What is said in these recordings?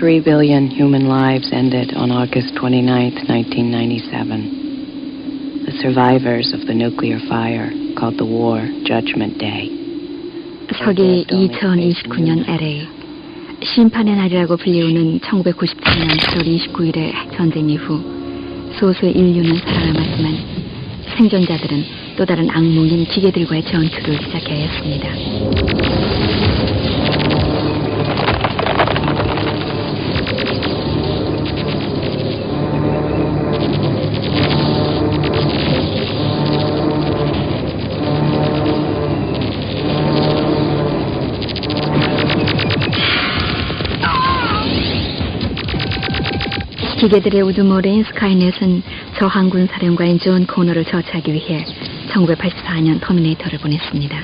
3 billion human lives ended on August 29, 1997. The survivors of the nuclear fire called the war Judgment Day. 서기 2029년 LA. 심판의 날이라고 불리우는 1993년 8월 29일의 전쟁 이후 소수의 인류는 살아남았지만 생존자들은 또 다른 악몽인 기계들과의 전투를 시작해야 했습니다. 기계들의 우두머리인 스카이넷은 저항군 사령관인 존 코너를 처치하기 위해 1984년 터미네이터를 보냈습니다.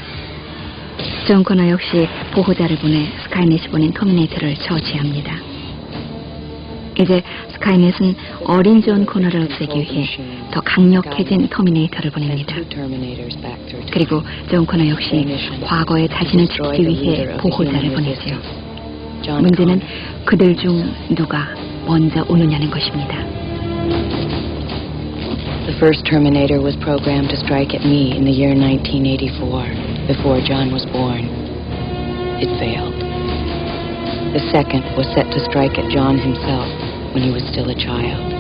존 코너 역시 보호자를 보내 스카이넷이 보낸 터미네이터를 처치합니다. 이제 스카이넷은 어린 존 코너를 없애기 위해 더 강력해진 터미네이터를 보냅니다. 그리고 존 코너 역시 과거의 자신을 지키기 위해 보호자를 보내죠. 문제는 그들 중 누가 먼저 오느냐는 것입니다. The first Terminator was programmed to strike at me in the year 1984, before John was born. It failed. The second was set to strike at John himself when he was still a child.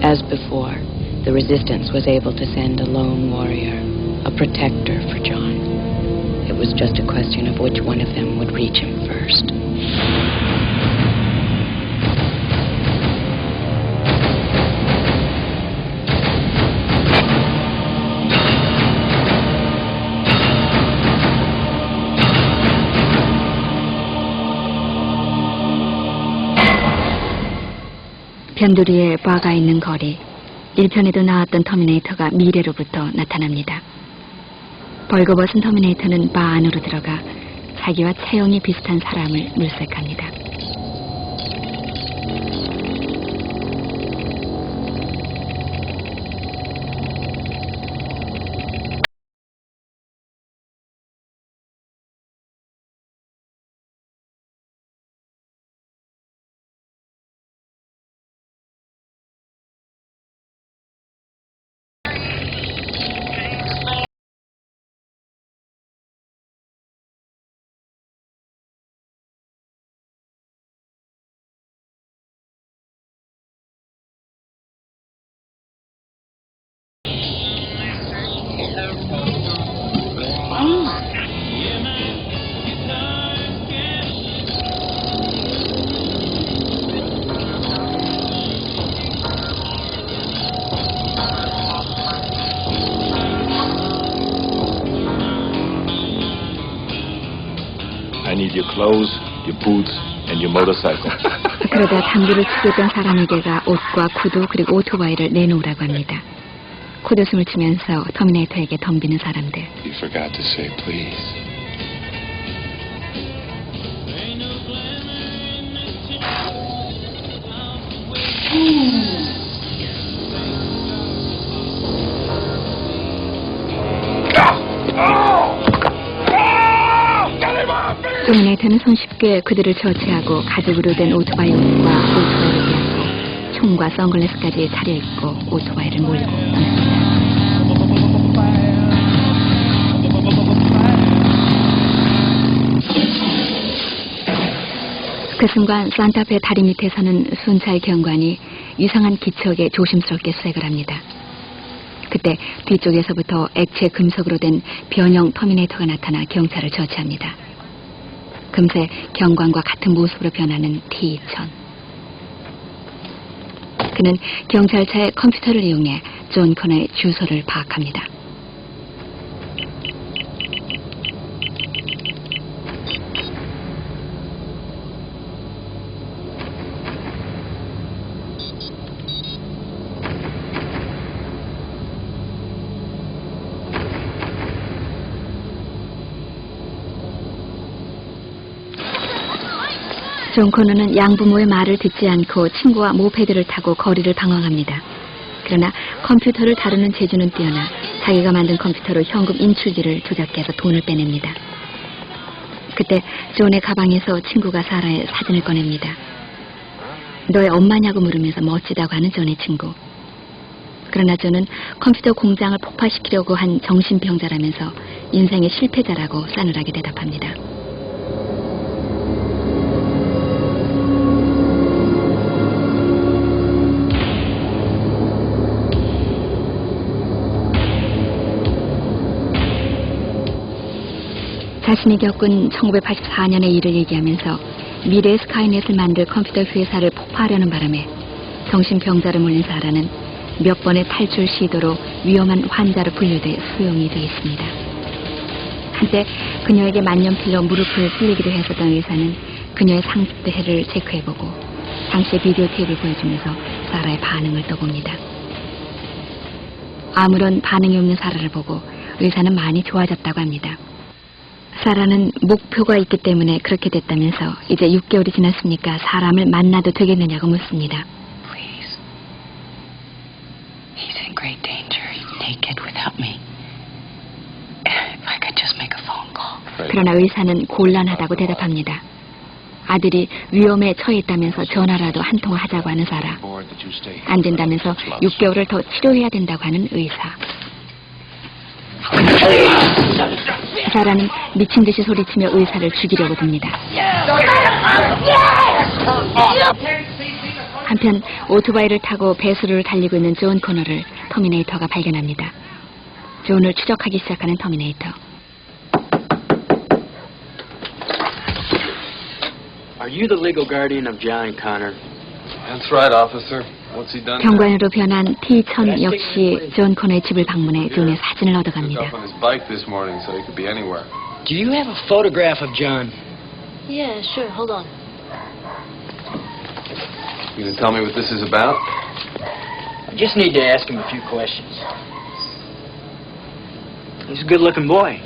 As before, the Resistance was able to send a lone warrior, a protector for John. It was just a question of which one of them would reach him first. 변두리에 바가 있는 거리. 1편에도 나왔던 터미네이터가 미래로부터 나타납니다. 벌거벗은 터미네이터는 바 안으로 들어가 자기와 체형이 비슷한 사람을 물색합니다. I need your clothes, your boots, and your motorcycle. 그러다 당구를 치겠던 사람에게가 옷과 구두 그리고 오토바이를 내놓으라고 합니다. 코드숨을 치면서 터미네이터에게 덤비는 사람들. You forgot to say please. 터미네이터는 손쉽게 그들을 처치하고 가죽으로 된 오토바이 옷과 오토바이를 떼고 총과 선글라스까지 차려입고 오토바이를 몰고 떠납니다. 그 순간 산타페 다리 밑에 서는 순찰 경관이 이상한 기척에 조심스럽게 수색을 합니다. 그때 뒤쪽에서부터 액체 금속으로 된 변형 터미네이터가 나타나 경찰을 처치합니다. 금세 경관과 같은 모습으로 변하는 T-2000. 그는 경찰차의 컴퓨터를 이용해 존 코너의 주소를 파악합니다. 존 코너는 양부모의 말을 듣지 않고 친구와 모페드를 타고 거리를 방황합니다. 그러나 컴퓨터를 다루는 재주는 뛰어나 자기가 만든 컴퓨터로 현금 인출기를 조작해서 돈을 빼냅니다. 그때 존의 가방에서 친구가 사라의 사진을 꺼냅니다. 너의 엄마냐고 물으면서 멋지다고 하는 존의 친구. 그러나 존은 컴퓨터 공장을 폭파시키려고 한 정신병자라면서 인생의 실패자라고 싸늘하게 대답합니다. 자신이 겪은 1984년의 일을 얘기하면서 미래의 스카이넷을 만들 컴퓨터 회사를 폭파하려는 바람에 정신병자로 몰린 사라는 몇 번의 탈출 시도로 위험한 환자로 분류돼 수용이 되어 있습니다. 한때 그녀에게 만년필로 무릎을 찔리기도 했었던 의사는 그녀의 상태를 체크해보고 당시의 비디오 테이프를 보여주면서 사라의 반응을 떠봅니다. 아무런 반응이 없는 사라를 보고 의사는 많이 좋아졌다고 합니다. 사라는 목표가 있기 때문에 그렇게 됐다면서 이제 6개월이 지났으니까 사람을 만나도 되겠느냐고 묻습니다. Please. He's in great danger. He's naked without me. If I could just make a phone call. 그러나 의사는 곤란하다고 대답합니다. 아들이 위험에 처해 있다면서 전화라도 한 통화 하자고 하는 사라. 안 된다면서 6개월을 더 치료해야 된다고 하는 의사. 사라는 미친 듯이 소리치며 의사를 죽이려고 듭니다. 한편 오토바이를 타고 배수로를 달리고 있는 존 코너를 터미네이터가 발견합니다. 존을 추적하기 시작하는 터미네이터. Are you the legal guardian of John Connor? That's right, officer. What's he done? 경관으로 변한 T-1000 역시 존 코너의 집을 방문해 존의 사진을 Took 얻어갑니다. off on his bike this morning, so he could be anywhere. Do you have a photograph of John? Yeah, sure. Hold on. You gonna tell me what this is about? I just need to ask him a few questions. He's a good-looking boy.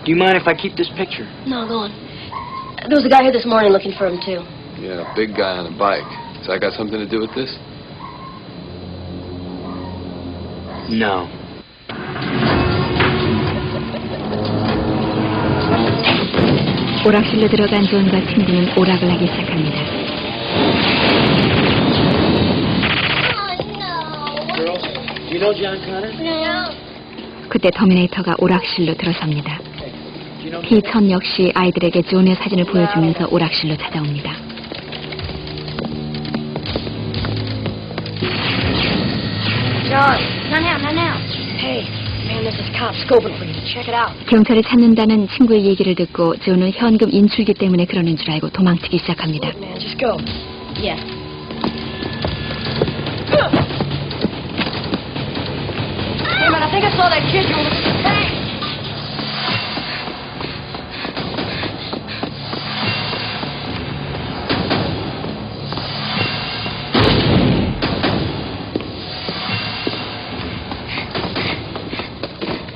Do you mind if I keep this picture? No, go on. There was a guy here this morning looking for him, too. Yeah, a big guy on a bike. Has that got something to do with this? No. 오락실로 들어간 존과 친구는 오락을 하기 시작합니다. Girls, do you know John Connor? No. 그때 터미네이터가 오락실로 들어섭니다. Do you know T-1000 역시 아이들에게 존의 사진을 보여주면서 오락실로 찾아옵니다. John, not now, not now. Hey, man, this is cop scoping for you. Check it out. 경찰을 찾는다는 친구의 얘기를 듣고 존은 현금 인출기 때문에 그러는 줄 알고 도망치기 시작합니다. Look, man, just go. Yeah. Hey, man, I think I saw that kid you were looking for.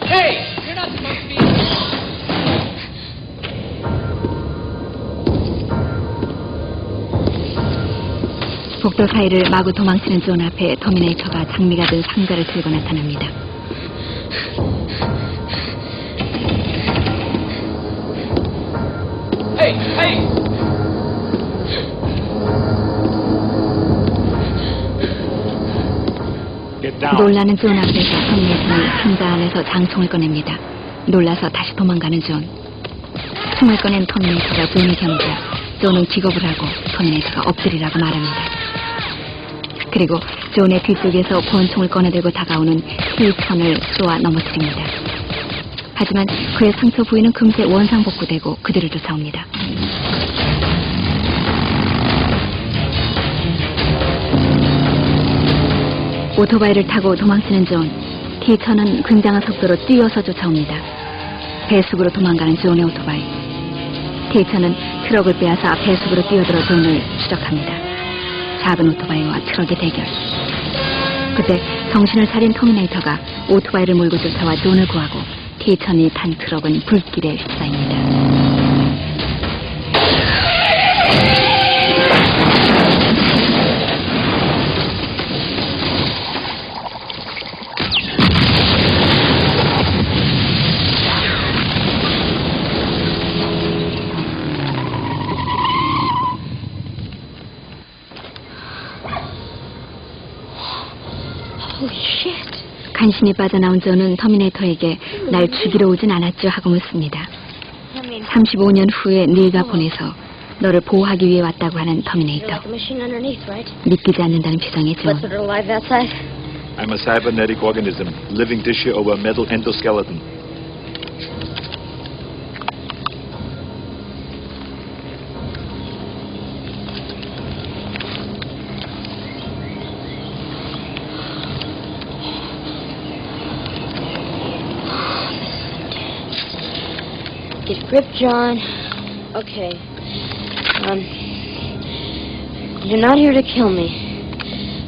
Hey! 복도 사이를 마구 도망치는 존 앞에 터미네이터가 장미가 든 상자를 들고 나타납니다. Hey, hey! Get down. 놀라는 존 앞에서 터미네이터는 상자 안에서 장총을 꺼냅니다. 놀라서 다시 도망가는 존. 총을 꺼낸 터미네이터가 존을 겨누자 존은 기겁을 하고 터미네이터가 엎드리라고 말합니다. 그리고 존의 뒤쪽에서 권총을 꺼내들고 다가오는 T-1000을 쏘아 넘어뜨립니다. 하지만 그의 상처 부위는 금세 원상복구되고 그들을 쫓아옵니다. 오토바이를 타고 도망치는 존. T-1000은 굉장한 속도로 뛰어서 쫓아옵니다. 배속으로 도망가는 존의 오토바이. T-1000은 트럭을 빼앗아 배속으로 뛰어들어 존을 추적합니다. 작은 오토바이와 트럭의 대결. 그때 정신을 차린 터미네이터가 오토바이를 몰고 쫓아와 존을 구하고 T-1000이 탄 트럭은 불길에 휩싸입니다. Holy shit. 간신히 빠져나온 존은 터미네이터에게 날 죽이러 오진 않았죠 하고 묻습니다. I mean, 35년 후에 네가 보내서 너를 보호하기 위해 왔다고 하는 you're 터미네이터. like a machine underneath, right? 믿기지 않는다는 표정의 존. But sort of alive outside? I'm a cybernetic organism, living tissue over a metal endoskeleton. Get a grip, John. Okay. You're not here to kill me.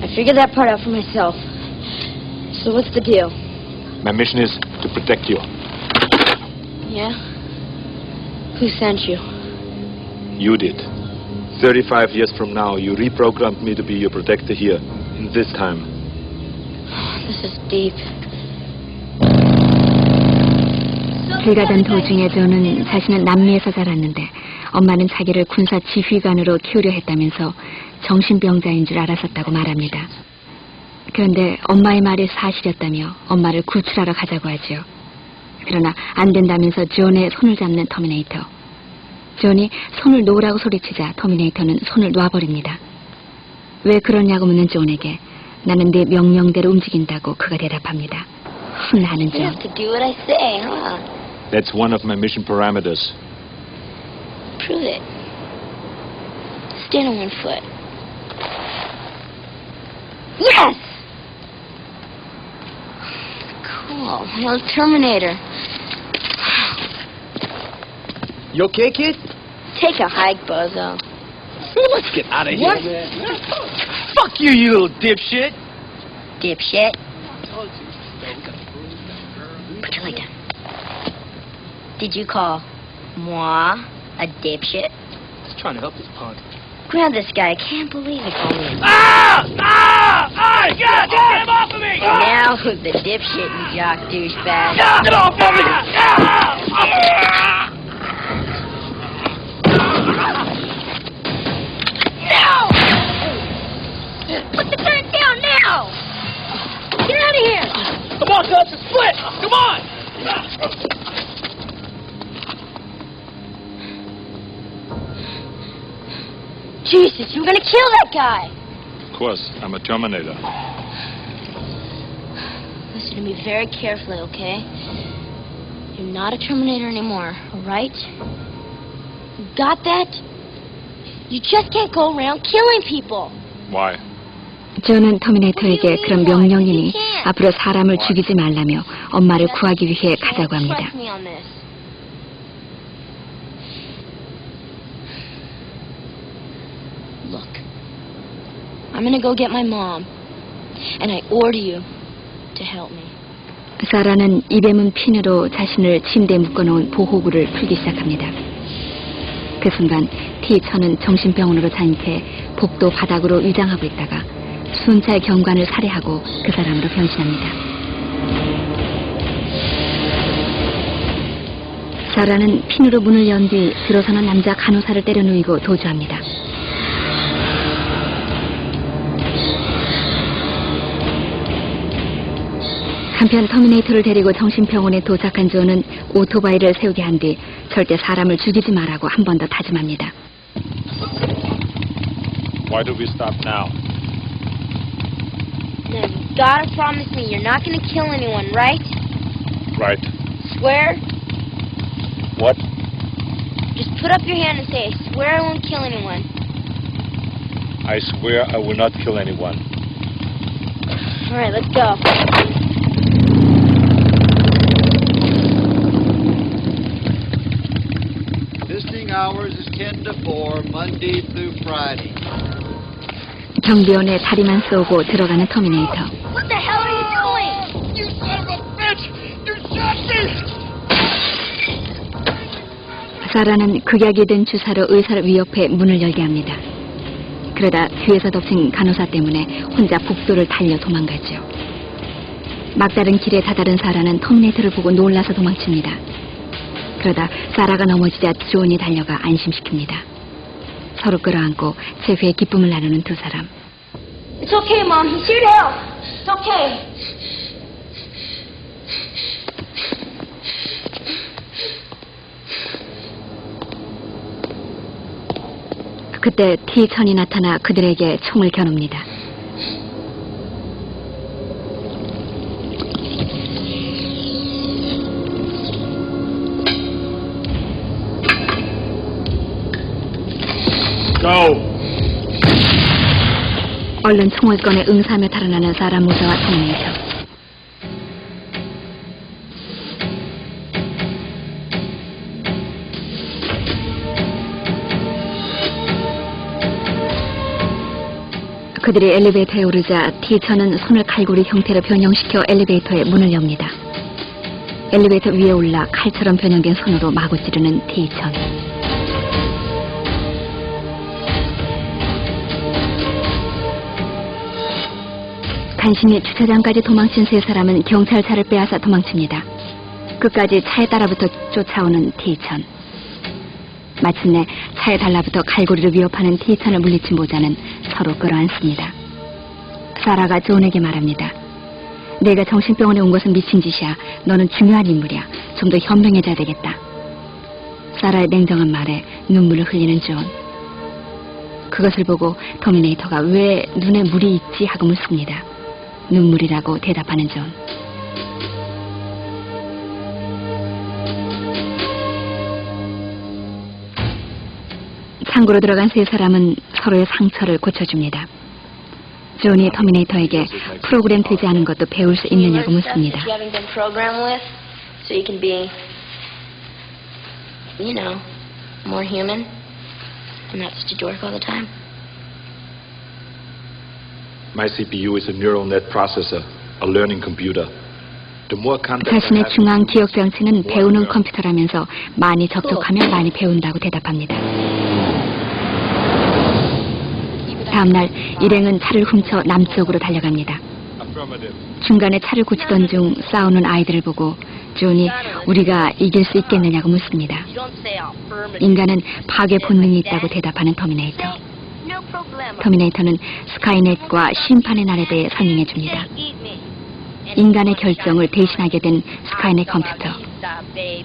I figured that part out for myself. So what's the deal? My mission is to protect you. Yeah? Who sent you? You did. 35 years from now, you reprogrammed me to be your protector here, in this time. This is deep. 길 가던 도중에 존은 자신은 남미에서 자랐는데 엄마는 자기를 군사 지휘관으로 키우려 했다면서 정신병자인 줄 알았었다고 말합니다. 그런데 엄마의 말이 사실이었다며 엄마를 구출하러 가자고 하죠. 그러나 안 된다면서 존의 손을 잡는 터미네이터. 존이 손을 놓으라고 소리치자 터미네이터는 손을 놔버립니다. 왜 그러냐고 묻는 존에게 나는 네 명령대로 움직인다고 그가 대답합니다. 혼나는 You 존. have to do what I say, huh? That's one of my mission parameters. Prove it. Stand on one foot. Yes! Cool. Hail Terminator. You okay, kid? Take a hike, bozo. Let's get out of here. What? Fuck you, you little dipshit. Dipshit. Put your leg down. Did you call moi a dipshit? Just trying to help this punk. Grab this guy. I can't believe he called me. Ah! Ah! Ah! God, get him off of me! Now who's the dipshit, you jock douchebag? Get off of me! Ah! No! Put the gun down now! Get out of here! Come on, Cubs, let's split! Come on! Jesus, you were gonna kill that guy! Of course, I'm a Terminator. Listen to me very carefully, okay? You're not a Terminator anymore, alright? You got that? You just can't go around killing people! Why? 존은 터미네이터에게 그런 명령이니 앞으로 사람을 죽이지 말라며 엄마를 구하기 위해 가자고 합니다. Trust me on this. Look, I'm gonna go get my mom, and I order you to help me. 사라는 입에 문 핀으로 자신을 침대에 묶어놓은 보호구를 풀기 시작합니다. 그 순간 티처는 정신병원으로 잔 채 복도 바닥으로 위장하고 있다가 순찰 경관을 살해하고 그 사람으로 변신합니다. 사라는 핀으로 문을 연 뒤 들어서는 남자 간호사를 때려 누이고 도주합니다. 한편 터미네이터를 데리고 정신병원에 도착한 존은 오토바이를 세우게 한 뒤 절대 사람을 죽이지 말라고 한 번 더 다짐합니다. Why do we stop now? Now, you gotta promise me you're not gonna kill anyone, right? Right. Swear? What? Just put up your hand and say, I swear I won't kill anyone. I swear I will not kill anyone. All right, let's go. Visiting hours is 10 to 4, Monday through Friday. 경비원의 다리만 쏘고 들어가는 터미네이터. What the hell are you doing? You son of a bitch! You shot me! 사라는 극약이 된 주사로 의사를 위협해 문을 열게 합니다. 그러다 뒤에서 덮친 간호사 때문에 혼자 복도를 달려 도망가죠. 막다른 길에 다다른 사라는 터미네이터를 보고 놀라서 도망칩니다. 그러다 사라가 넘어지자 존이 달려가 안심시킵니다. 서로 끌어안고 최후의 기쁨을 나누는 두 사람. It's okay, Mom. He's here to help. It's okay. 그때 T-1000이 나타나 그들에게 총을 겨눕니다. Go! 얼른 총을 꺼내 응사하며 달아나는 사라 무사와 터미네이터. 그들이 엘리베이터에 오르자 T-1000은 손을 칼고리 형태로 변형시켜 엘리베이터의 문을 엽니다. 엘리베이터 위에 올라 칼처럼 변형된 손으로 마구 찌르는 T-1000. 간신히 주차장까지 도망친 세 사람은 경찰차를 빼앗아 도망칩니다. 끝까지 차에 따라붙어 쫓아오는 T-1000. 마침내 차에 달라붙어 갈고리를 위협하는 T-1000을 물리친 모자는 서로 끌어안습니다. 사라가 존에게 말합니다. 내가 정신병원에 온 것은 미친 짓이야. 너는 중요한 인물이야. 좀 더 현명해져야 되겠다. 사라의 냉정한 말에 눈물을 흘리는 존. 그것을 보고 터미네이터가 왜 눈에 물이 있지 하고 묻습니다. 눈물이라고 대답하는 존. 창고로 들어간 세 사람은 서로의 상처를 고쳐줍니다. 존이 터미네이터에게 프로그램 되지 않은 것도 배울 수 있느냐고 묻습니다. You haven't been programmed with, so you can be, you know, more human and not such a dork all the time. My CPU is a neural net processor, a learning computer. The more content 자신의 중앙 기억 장치는 배우는 컴퓨터라면서 많이 접촉하면 많이 배운다고 대답합니다. 다음날 일행은 차를 훔쳐 남쪽으로 달려갑니다. 중간에 차를 고치던 중 싸우는 아이들을 보고 존이 우리가 이길 수 있겠느냐고 묻습니다. 인간은 파괴 본능이 있다고 대답하는 터미네이터. 터미네이터는 스카이넷과 심판의 날에 대해 설명해 줍니다. 인간의 결정을 대신하게 된 스카이넷 컴퓨터.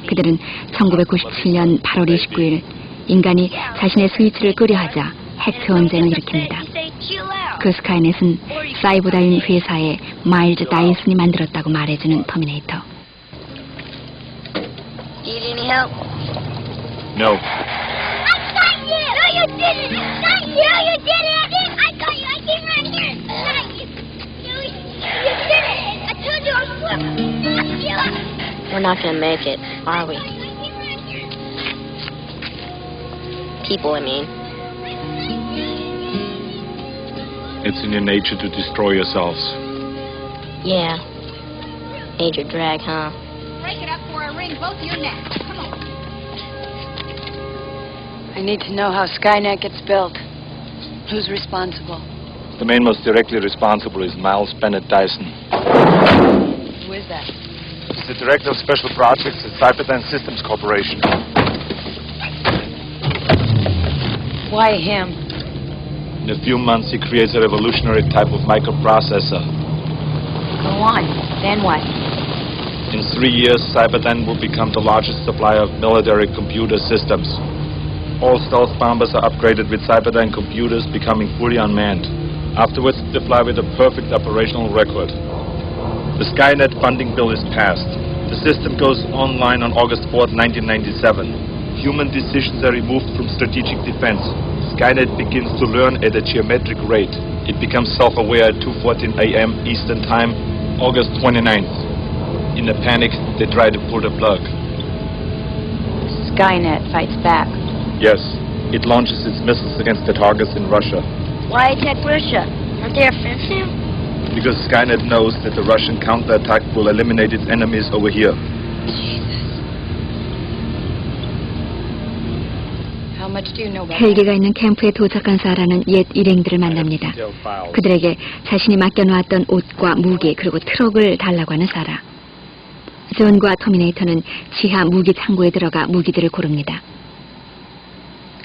그들은 1997년 8월 29일 인간이 자신의 스위치를 끄려하자 핵 전쟁을 일으킵니다. 그 스카이넷은 사이버다인 회사의 마일즈 다이슨이 만들었다고 말해주는 터미네이터. Do you need any help? No. I got you! No, you didn't! Not you! You did it! I got you! I came right here! Not you! You did it! I told you I was not you! We're not gonna make it, are we? People, I mean. It's in your nature to destroy yourselves. Yeah. Major drag, huh? Break it up before I wring both your necks. Come on. I need to know how Skynet gets built. Who's responsible? The man most directly responsible is Miles Bennett Dyson. Who is that? He's the director of special projects at Cyberdyne Systems Corporation. Why him? In a few months, he creates a revolutionary type of microprocessor. Go on. Then what? In 3 years, Cyberdyne will become the largest supplier of military computer systems. All stealth bombers are upgraded with Cyberdyne computers, becoming fully unmanned. Afterwards, they fly with a perfect operational record. The Skynet funding bill is passed. The system goes online on August 4th, 1997. Human decisions are removed from strategic defense. Skynet begins to learn at a geometric rate. It becomes self-aware at 2:14 a.m. Eastern Time, August 29th. In a panic, they try to pull the plug. Skynet fights back. Yes, it launches its missiles against the targets in Russia. Why attack Russia? Aren't they our friends now? Because Skynet knows that the Russian counterattack will eliminate its enemies over here. How much do you know about 헬기가 있는 캠프에 도착한 사라는 옛 일행들을 만납니다. 그들에게 자신이 맡겨놓았던 옷과 무기 그리고 트럭을 달라고 하는 사라. 존과 터미네이터는 지하 무기 창고에 들어가 무기들을 고릅니다.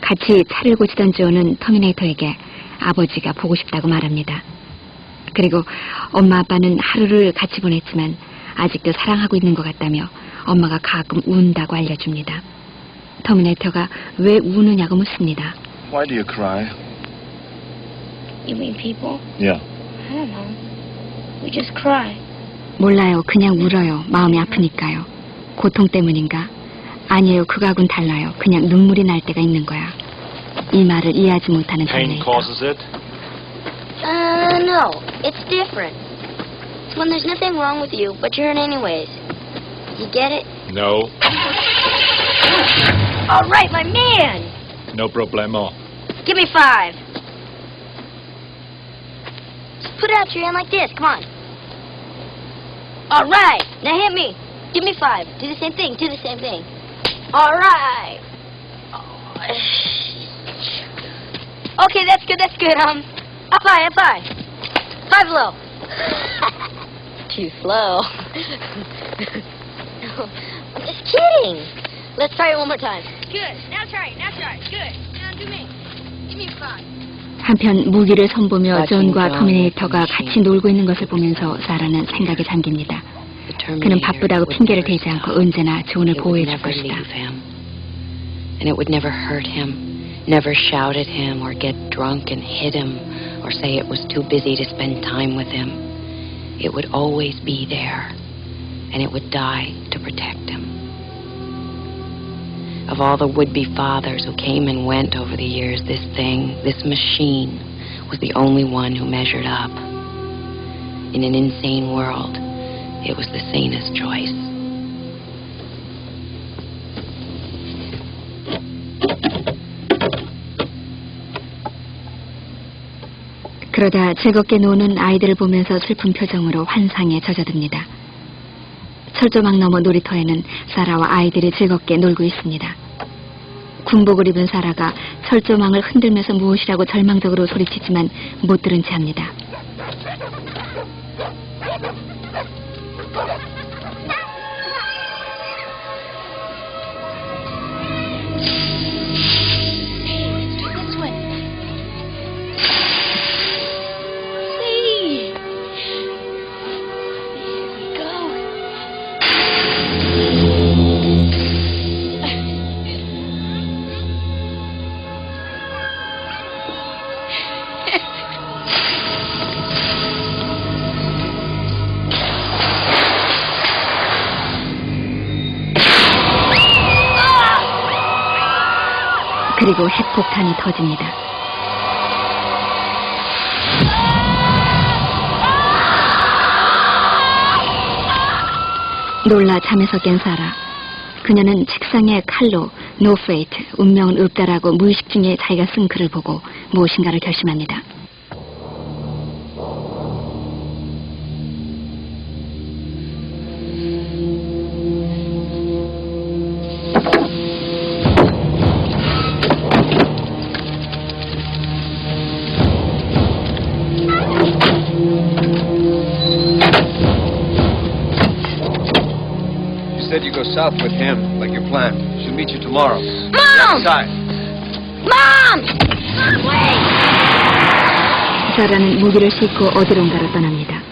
같이 차를 고치던 존은 터미네이터에게 아버지가 보고 싶다고 말합니다. 그리고 엄마 아빠는 하루를 같이 보냈지만 아직도 사랑하고 있는 것 같다며 엄마가 가끔 운다고 알려줍니다. 터미네이터가 왜 우느냐고 묻습니다. Why do you cry? You mean people? Yeah. I don't know. We just cry. 몰라요. 그냥 울어요. 마음이 아프니까요. 고통 때문인가? 아니에요. 그거하고는 달라요. 그냥 눈물이 날 때가 있는 거야. 이 말을 이해하지 못하는 Pain 터미네이터. causes it? No. It's different. It's when there's nothing wrong with you, but you're hurt anyways. You get it? No. All right, my man! No problemo. Give me 5. Just put out your hand like this. Come on. All right. Now hit me. Give me 5. Do the same thing. Do the same thing. All right. Okay, that's good. That's good. Up high. Up high. 5 low. Too slow. I'm just kidding. Let's try it one more time. Good. Now try it. Now try it. Good. Now do me. Give me 5. 한편 무기를 선보며 존과 터미네이터가 같이 놀고 있는 것을 보면서 사라는 생각에 잠깁니다. 그는 바쁘다고 핑계를 대지 않고 언제나 존을 보호해 줄 것이다. And it would never hurt him, never shout at him or get drunk and hit him or say it was too busy to spend time with him. It would always be there, and it would die to protect him. Of all the would-be fathers who came and went over the years, this thing, this machine, was the only one who measured up. In an insane world, it was the sanest choice. 그러다 즐겁게 노는 아이들을 보면서 슬픈 표정으로 환상에 젖어듭니다. 철조망 너머 놀이터에는 사라와 아이들이 즐겁게 놀고 있습니다. 군복을 입은 사라가 철조망을 흔들면서 무엇이라고 절망적으로 소리치지만 못 들은 채 합니다. This way. See. Here we go. 그리고 핵폭탄이 터집니다. 놀라 잠에서 깬 사라. 그녀는 책상에 칼로 No fate, 운명은 없다라고 무의식 중에 자기가 쓴 글을 보고 무엇인가를 결심합니다. You said you go south with him, like your plan. She'll meet you tomorrow. Mom! Outside. Mom! Mom, wait! 사라는 무기를 싣고 어디론가로 떠납니다.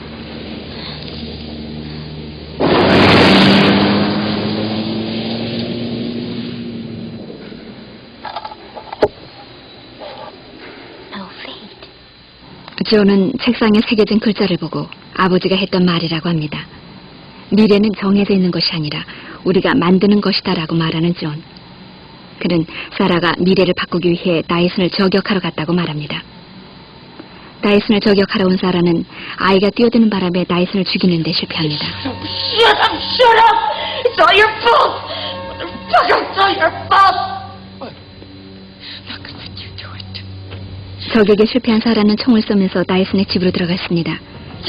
No fate. 존은 책상에 새겨진 글자를 보고 아버지가 했던 말이라고 합니다. 미래는 정해져 있는 것이 아니라 우리가 만드는 것이다라고 말하는 존. 그는 사라가 미래를 바꾸기 위해 다이슨을 저격하러 갔다고 말합니다. 다이슨을 저격하러 온 사라는 아이가 뛰어드는 바람에 다이슨을 죽이는 데 실패합니다. Shut up! Shut up! It's all your fault! Motherfucker, it's all your fault! What? I'm not gonna let you do it. 저격에 실패한 사라는 총을 쏘면서 다이슨의 집으로 들어갔습니다.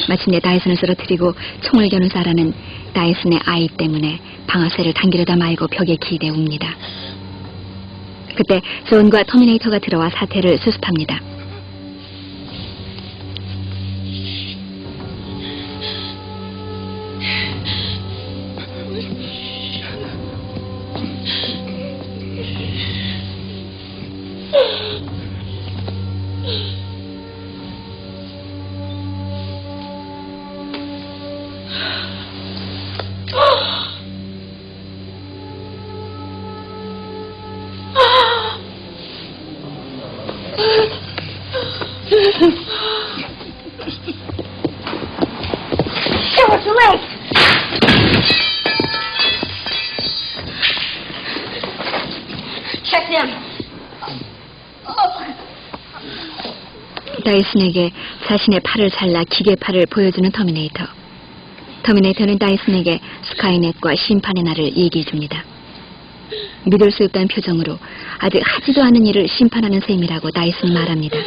마침내 다이슨을 쓰러뜨리고 총을 겨눈 사라는 다이슨의 아이 때문에 방아쇠를 당기려다 말고 벽에 기대 웁니다. 그때 존과 터미네이터가 들어와 사태를 수습합니다. What's your leg? Check them. 다이슨에게 자신의 팔을 잘라 기계팔을 보여주는 터미네이터. 터미네이터는 다이슨에게 스카이넷과 심판의 날을 얘기해줍니다. 믿을 수 없다는 표정으로 아직 하지도 않은 일을 심판하는 셈이라고 다이슨이 말합니다.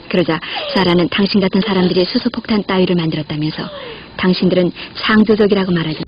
그러자 사라는 당신 같은 사람들이 수소폭탄 따위를 만들었다면서 당신들은 창조적이라고 말하죠.